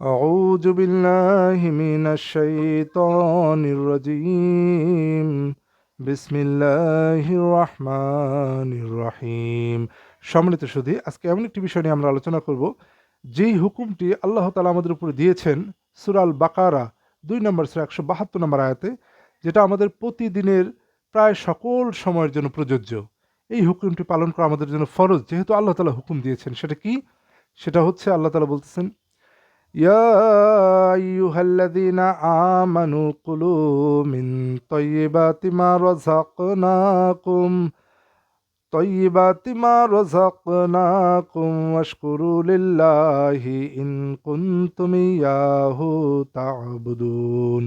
أعوذ بالله من الشيطان الرجيم بسم الله الرحمن الرحيم। সম্মানিত সুধী, আজকে এমন একটি বিষয় নিয়ে আমরা আলোচনা করব যেই হুকুমটি আল্লাহ তাআলা আমাদের উপর দিয়েছেন সূরা আল বাকারা 2 নম্বর সূরা 172 নম্বর আয়াতে, যেটা আমাদের প্রতিদিনের প্রায় সকল সময়ের জন্য প্রযোজ্য। এই হুকুমটি পালন করা আমাদের জন্য ফরজ, যেহেতু আল্লাহ তাআলা হুকুম দিয়েছেন। সেটা কি? সেটা হচ্ছে আল্লাহ তাআলা বলতেছেন, يا أيها الذين آمنوا كلوا من طيبات ما رزقناكم واشكروا لله إن كنتم إياه تعبدون।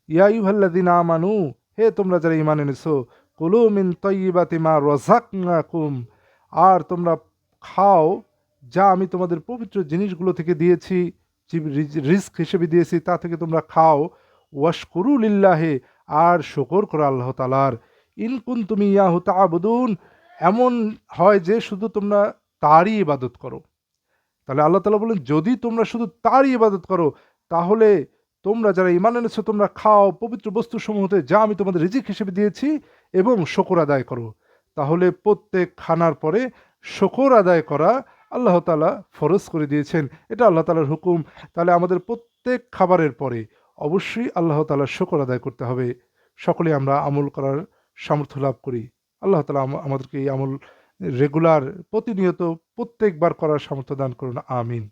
ইয়া আইয়ুহাল্লাযীনা আমানু, হে তোমরা যারা ঈমান এনেছো, কুলু মিন তাইয়্যিবাতি মা রাযাকনাকুম, আর তোমরা খাও যা আমি তোমাদের পবিত্র জিনিসগুলো থেকে দিয়েছি, যে রিজক হিসেবে দিয়েছি তা থেকে তোমরা খাও। ওয়াশকুরু লিল্লাহি, আর শুকর করো আল্লাহ তাআলার। ইন কুনতুম ইয়াহু তা'বুদুন, এমন হয় যে শুধু তোমরা তারই ইবাদত করো। তাহলে আল্লাহ তাআলা বলেন, যদি তোমরা শুধু তারই ইবাদত করো, তাহলে তোমরা যারা ঈমান এনেছো তোমরা খাও পবিত্র বস্তুসমূহ হতে যা আমি তোমাদের রিজিক হিসেবে দিয়েছি, এবং শকর আদায় করো। তাহলে প্রত্যেক খানার পরে শকর আদায় করা আল্লাহ তাআলা ফরজ করে দিয়েছেন। এটা আল্লাহ তাআলার হুকুম। তাহলে আমাদের প্রত্যেক খাবারের পরে অবশ্যই আল্লাহ তাআলার শকর আদায় করতে হবে। সকলে আমরা আমল করার সামর্থ্য লাভ করি। আল্লাহ তাআলা আমাদেরকে এই আমল রেগুলার, প্রতিনিয়ত, প্রত্যেকবার করার সামর্থ্য দান করুন। আমিন।